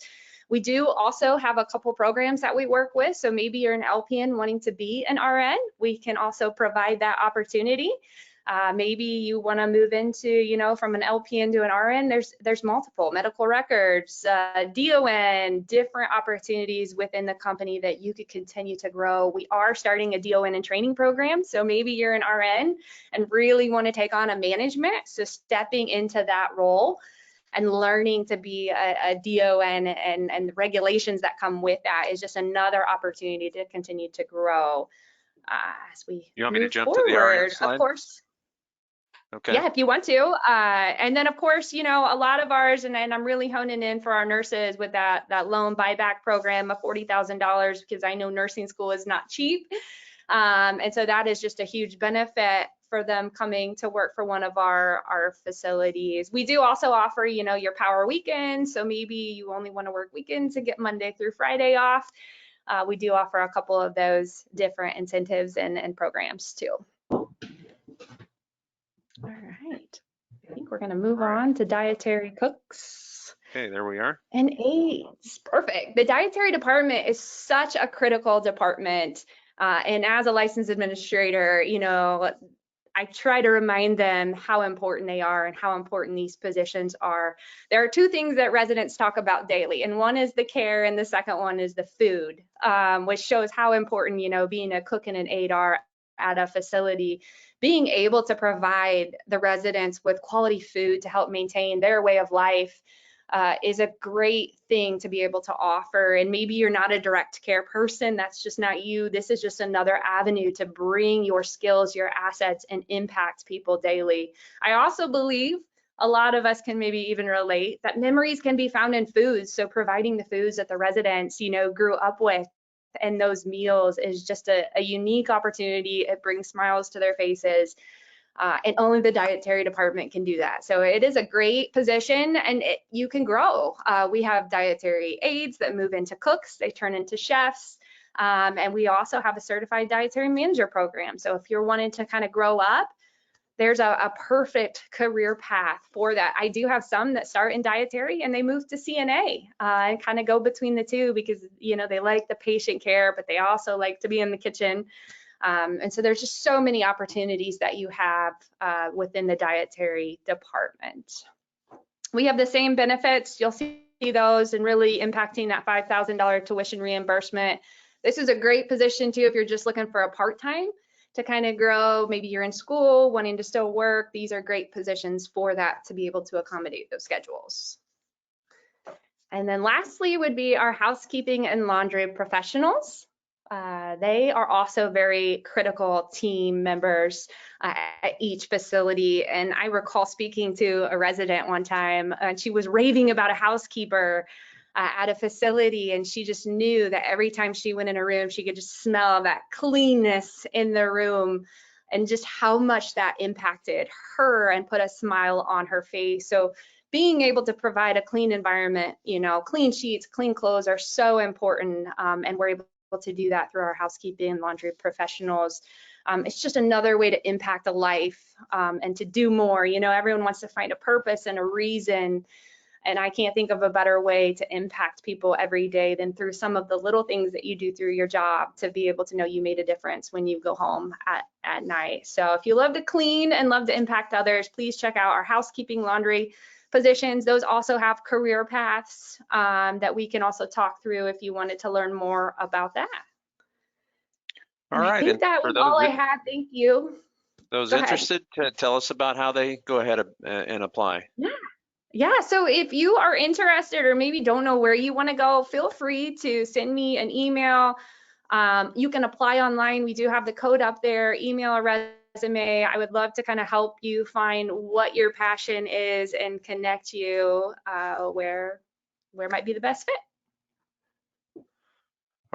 We do also have a couple programs that we work with. So maybe you're an LPN wanting to be an RN. We can also provide that opportunity. Maybe you want to move into, from an LPN to an RN, there's multiple medical records, DON, different opportunities within the company that you could continue to grow. We are starting a DON and training program. So maybe you're an RN and really want to take on a management. So stepping into that role and learning to be a DON and the regulations that come with that is just another opportunity to continue to grow as we You want me to jump forward. to the RN slide? Of course. Okay. Yeah, if you want to. And then of course, you know, a lot of ours, and I'm really honing in for our nurses with that loan buyback program of $40,000, because I know nursing school is not cheap. And so that is just a huge benefit for them coming to work for one of our facilities. We do also offer, you know, your power weekends. So maybe you only want to work weekends and get Monday through Friday off. We do offer a couple of those different incentives and programs too. All right. I think we're going to move on to dietary cooks. Okay, there we are. And aides. Perfect. The dietary department is such a critical department. And as a licensed administrator, you know, I try to remind them how important they are and how important these positions are. There are two things that residents talk about daily, and one is the care and the second one is the food, which shows how important, you know, being a cook and an aide are at a facility. Being able to provide the residents with quality food to help maintain their way of life is a great thing to be able to offer. And maybe you're not a direct care person, that's just not you. This is just another avenue to bring your skills, your assets, and impact people daily. I also believe a lot of us can maybe even relate that memories can be found in foods. So providing the foods that the residents, you know, grew up with and those meals is just a unique opportunity. It brings smiles to their faces. And only the dietary department can do that. So it is a great position, and you can grow. We have dietary aides that move into cooks, they turn into chefs, and we also have a certified dietary manager program. So if you're wanting to kind of grow up, there's a perfect career path for that. I do have some that start in dietary and they move to CNA and kind of go between the two because, you know, they like the patient care, but they also like to be in the kitchen. And so there's just so many opportunities that you have within the dietary department. We have the same benefits. You'll see those and really impacting that $5,000 tuition reimbursement. This is a great position too if you're just looking for a part-time to kind of grow. Maybe you're in school wanting to still work. These are great positions for that to be able to accommodate those schedules. And then lastly would be our housekeeping and laundry professionals. They are also very critical team members at each facility. And I recall speaking to a resident one time, and she was raving about a housekeeper at a facility, and she just knew that every time she went in a room, she could just smell that cleanness in the room and just how much that impacted her and put a smile on her face. So being able to provide a clean environment, you know, clean sheets, clean clothes are so important, and we're able to do that through our housekeeping and laundry professionals. It's just another way to impact a life and to do more. You know, everyone wants to find a purpose and a reason, and I can't think of a better way to impact people every day than through some of the little things that you do through your job to be able to know you made a difference when you go home at night. So if you love to clean and love to impact others, please check out our housekeeping laundry positions. Those also have career paths that we can also talk through if you wanted to learn more about that. All right. I think that was all I had. Thank you. Those interested, tell us about how they go ahead and apply. Yeah, so if you are interested or maybe don't know where you want to go, feel free to send me an email. You can apply online. We do have the code up there. Email a resume. I would love to kind of help you find what your passion is and connect you where might be the best fit.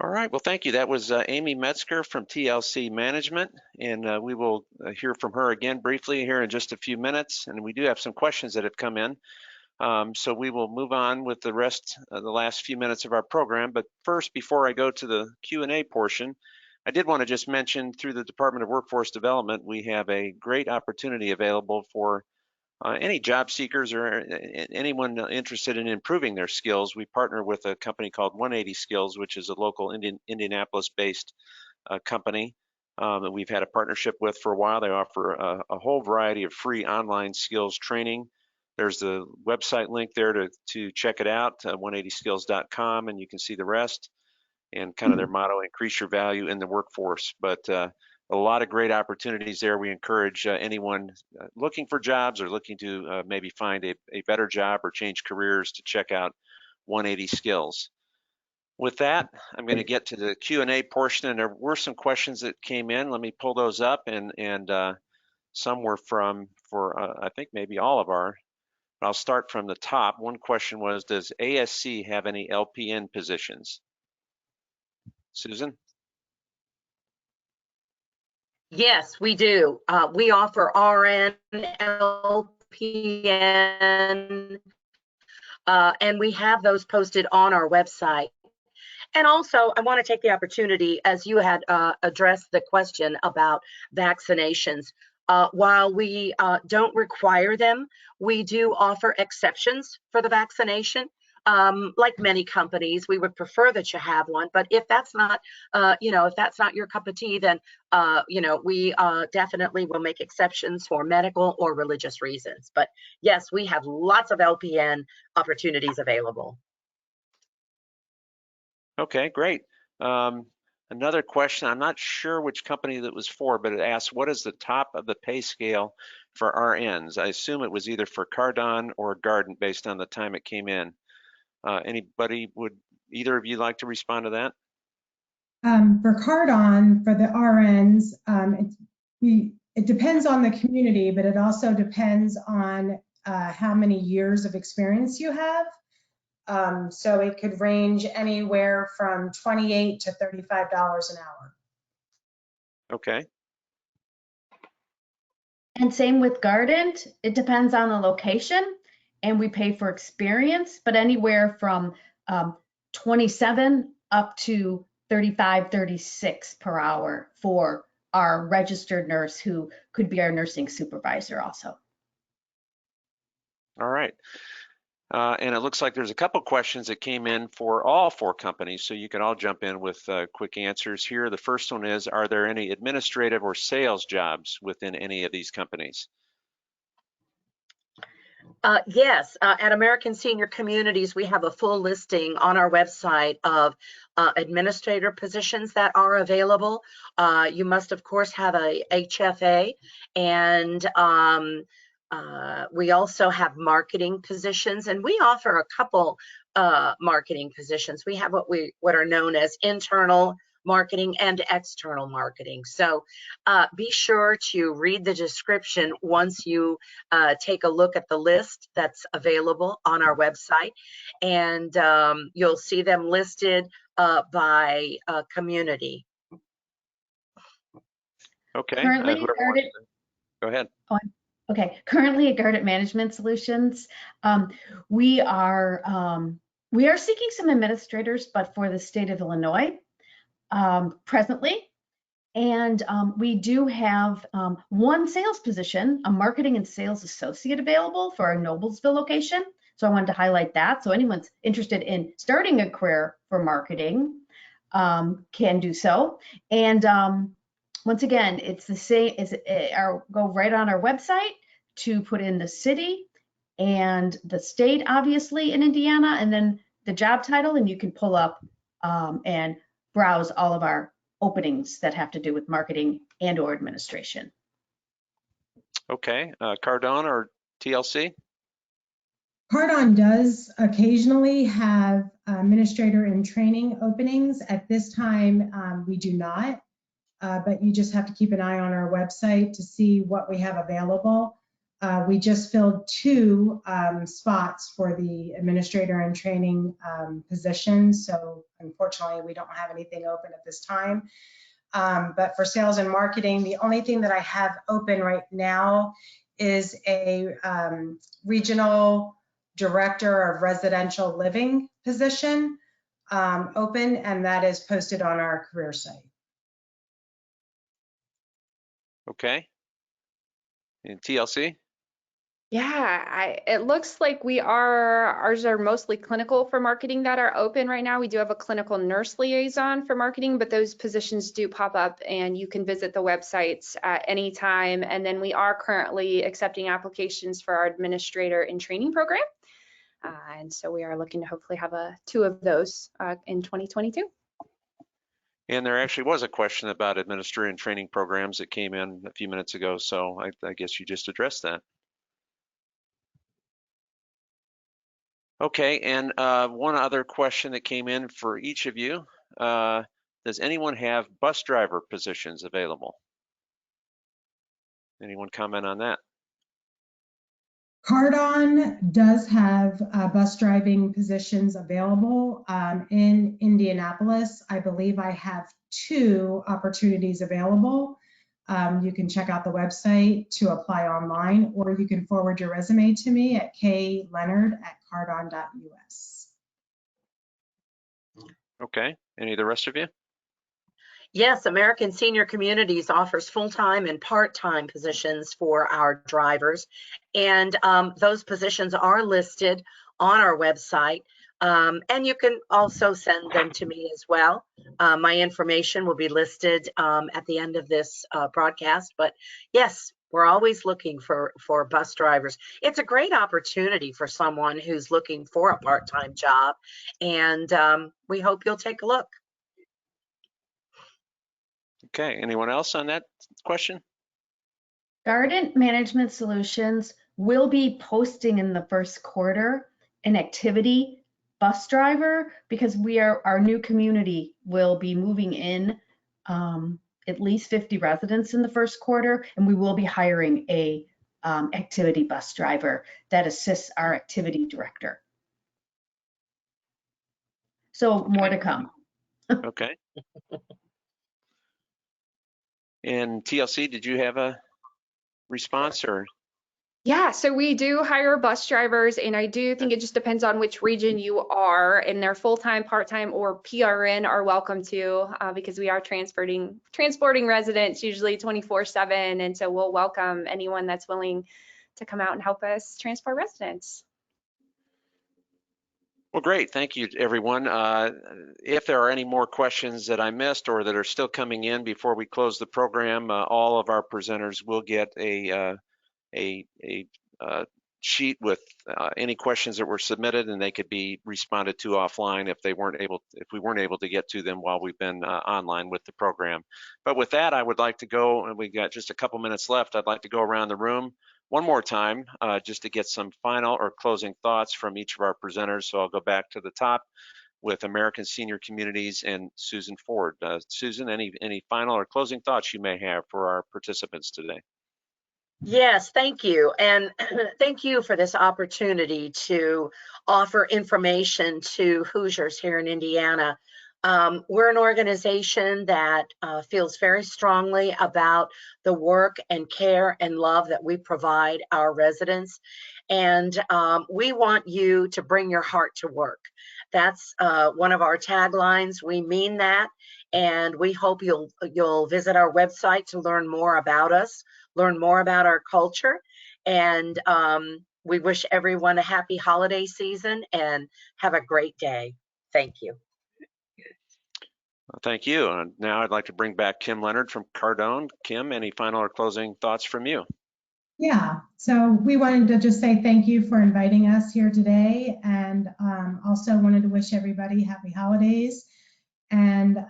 All right, well, thank you. That was Amy Metzger from TLC Management, and we will hear from her again briefly here in just a few minutes. And we do have some questions that have come in. So we will move on with the rest of the last few minutes of our program. But first, before I go to the Q&A portion, I did want to just mention through the Department of Workforce Development, we have a great opportunity available for any job seekers or anyone interested in improving their skills. We partner with a company called 180 Skills, which is a local Indianapolis-based company that we've had a partnership with for a while. They offer a whole variety of free online skills training. There's the website link there to check it out, 180skills.com, and you can see the rest and kind of their motto, increase your value in the workforce. But a lot of great opportunities there. We encourage anyone looking for jobs or looking to maybe find a better job or change careers to check out 180 Skills. With that, I'm going to get to the Q&A portion, and there were some questions that came in. Let me pull those up, and some were from for, I think maybe all of our, I'll start from the top. One question was, does ASC have any LPN positions? Susan? Yes, we do. We offer RN, LPN, and we have those posted on our website. And also, I want to take the opportunity, as you had addressed the question about vaccinations. While we don't require them, we do offer exceptions for the vaccination. Like many companies, we would prefer that you have one, but if that's not, if that's not your cup of tea, then, we definitely will make exceptions for medical or religious reasons. But yes, we have lots of LPN opportunities available. Okay, great. Another question, I'm not sure which company that was for, but it asked, what is the top of the pay scale for RNs? I assume it was either for Cardon or Guardant based on the time it came in. Anybody, would either of you like to respond to that? For Cardon, for the RNs, it depends on the community, but it also depends on how many years of experience you have. So it could range anywhere from $28 to $35 an hour. Okay. And same with Guardant, it depends on the location and we pay for experience, but anywhere from 27 up to 35, 36 per hour for our registered nurse who could be our nursing supervisor also. All right. And it looks like there's a couple questions that came in for all four companies, so you can all jump in with quick answers here. The first one is, are there any administrative or sales jobs within any of these companies? Yes, at American Senior Communities, we have a full listing on our website of administrator positions that are available. You must, of course, have a HFA, and we also have marketing positions, and we offer a couple marketing positions. We have what are known as internal marketing and external marketing. So be sure to read the description once you take a look at the list that's available on our website, and you'll see them listed by community. Okay. Currently, go ahead. Okay, currently at Guardant Management Solutions, we are seeking some administrators, but for the state of Illinois presently. And we do have one sales position, a marketing and sales associate available for our Noblesville location. So I wanted to highlight that. So anyone's interested in starting a career for marketing can do so. And once again, it's the same as go right on our website to put in the city and the state, obviously in Indiana, and then the job title, and you can pull up and browse all of our openings that have to do with marketing and or administration. Okay, Cardon or TLC? Cardon does occasionally have administrator in training openings. At this time, we do not, but you just have to keep an eye on our website to see what we have available. We just filled 2 spots for the administrator in training position. So unfortunately, we don't have anything open at this time. But for sales and marketing, the only thing that I have open right now is a regional director of residential living position open, and that is posted on our career site. Okay. And TLC? Yeah, it looks like ours are mostly clinical for marketing that are open right now. We do have a clinical nurse liaison for marketing, but those positions do pop up and you can visit the websites at any time. And then we are currently accepting applications for our administrator in training program. And so we are looking to hopefully have 2 of those in 2022. And there actually was a question about administrator and training programs that came in a few minutes ago. So I guess you just addressed that. Okay, and one other question that came in for each of you. Does anyone have bus driver positions available? Anyone comment on that? Cardon does have bus driving positions available in Indianapolis. I believe I have 2 opportunities available. You can check out the website to apply online, or you can forward your resume to me at kleonard@cardon.us. Okay, any of the rest of you? Yes, American Senior Communities offers full-time and part-time positions for our drivers. And those positions are listed on our website. And you can also send them to me as well. My information will be listed at the end of this broadcast. But yes, we're always looking for bus drivers. It's a great opportunity for someone who's looking for a part-time job. And we hope you'll take a look. Okay, anyone else on that question? Garden Management Solutions will be posting in the first quarter an activity bus driver, because our new community will be moving in at least 50 residents in the first quarter, and we will be hiring a activity bus driver that assists our activity director. So more to come. Okay. And TLC, did you have a response or? Yeah, so we do hire bus drivers, and I do think it just depends on which region you are, and they're full-time, part-time, or PRN are welcome to, because we are transporting residents usually 24/7, and so we'll welcome anyone that's willing to come out and help us transport residents. Well, great. Thank you, everyone. If there are any more questions that I missed or that are still coming in before we close the program, all of our presenters will get a sheet with any questions that were submitted, and they could be responded to offline if we weren't able to get to them while we've been online with the program. But with that, I would like to go, and we've got just a couple minutes left. I'd like to go around the room one more time just to get some final or closing thoughts from each of our presenters. So I'll go back to the top with American Senior Communities and Susan Ford. Susan, any final or closing thoughts you may have for our participants today? Yes, thank you. And thank you for this opportunity to offer information to Hoosiers here in Indiana. We're an organization that feels very strongly about the work and care and love that we provide our residents. And we want you to bring your heart to work. That's one of our taglines. We mean that. And we hope you'll visit our website to learn more about us, learn more about our culture. And we wish everyone a happy holiday season and have a great day. Thank you. Well, thank you. And now I'd like to bring back Kim Leonard from Cardone. Kim, any final or closing thoughts from you? Yeah, so we wanted to just say thank you for inviting us here today, and also wanted to wish everybody happy holidays. And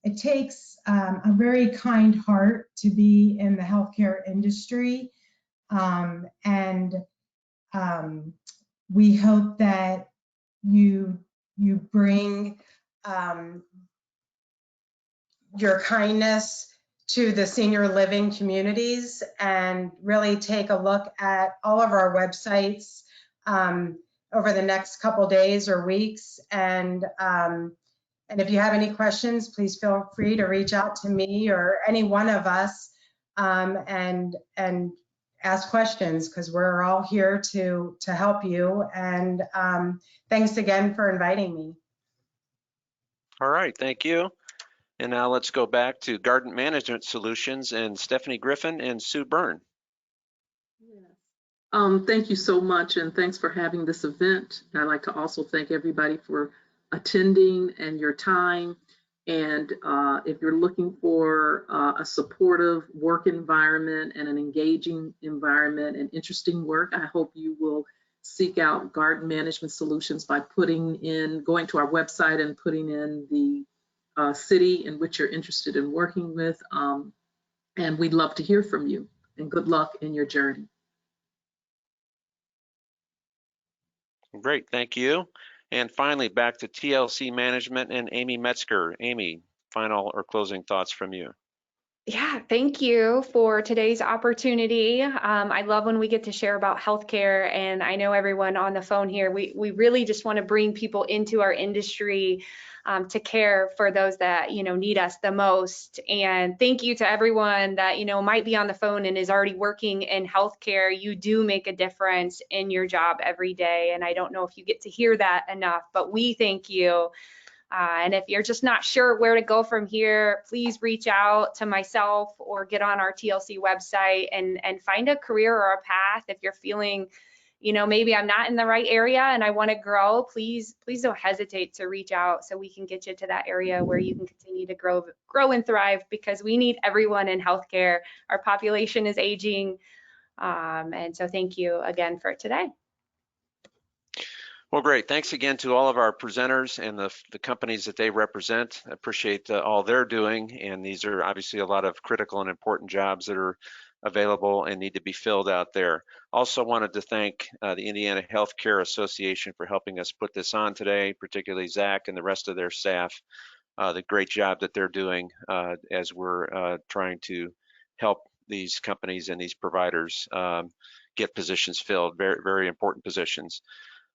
it takes a very kind heart to be in the healthcare industry, and we hope that you bring your kindness to the senior living communities, and really take a look at all of our websites over the next couple days or weeks. And if you have any questions, please feel free to reach out to me or any one of us and ask questions, because we're all here to help you. And thanks again for inviting me. All right, thank you. And now let's go back to Garden Management Solutions and Stephanie Griffin and Sue Byrne. Thank you so much, and thanks for having this event. I'd like to also thank everybody for attending and your time. And if you're looking for a supportive work environment and an engaging environment and interesting work, I hope you will seek out Garden Management Solutions by going to our website and putting in the city in which you're interested in working with. And we'd love to hear from you, and good luck in your journey. Great, thank you. And finally, back to TLC Management and Amy Metzger. Amy, final or closing thoughts from you? Yeah, thank you for today's opportunity. I love when we get to share about healthcare, and I know everyone on the phone here, we really just want to bring people into our industry to care for those that, need us the most. And thank you to everyone that, might be on the phone and is already working in healthcare. You do make a difference in your job every day. And I don't know if you get to hear that enough, but we thank you. And if you're just not sure where to go from here, please reach out to myself or get on our TLC website and find a career or a path. If you're feeling, maybe I'm not in the right area and I want to grow, please don't hesitate to reach out so we can get you to that area where you can continue to grow and thrive, because we need everyone in healthcare. Our population is aging. And so thank you again for today. Well, great. Thanks again to all of our presenters and the companies that they represent. I appreciate all they're doing. And these are obviously a lot of critical and important jobs that are available and need to be filled out there. Also wanted to thank the Indiana Healthcare Association for helping us put this on today, particularly Zach and the rest of their staff. The great job that they're doing as we're trying to help these companies and these providers get positions filled, very, very important positions.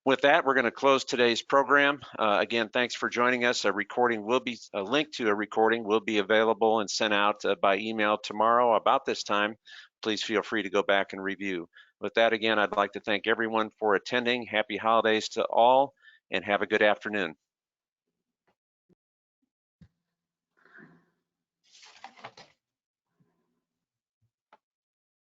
With that, we're going to close today's program. Again, thanks for joining us. A link to a recording will be available and sent out by email tomorrow about this time. Please feel free to go back and review. With that, again, I'd like to thank everyone for attending. Happy holidays to all, and have a good afternoon.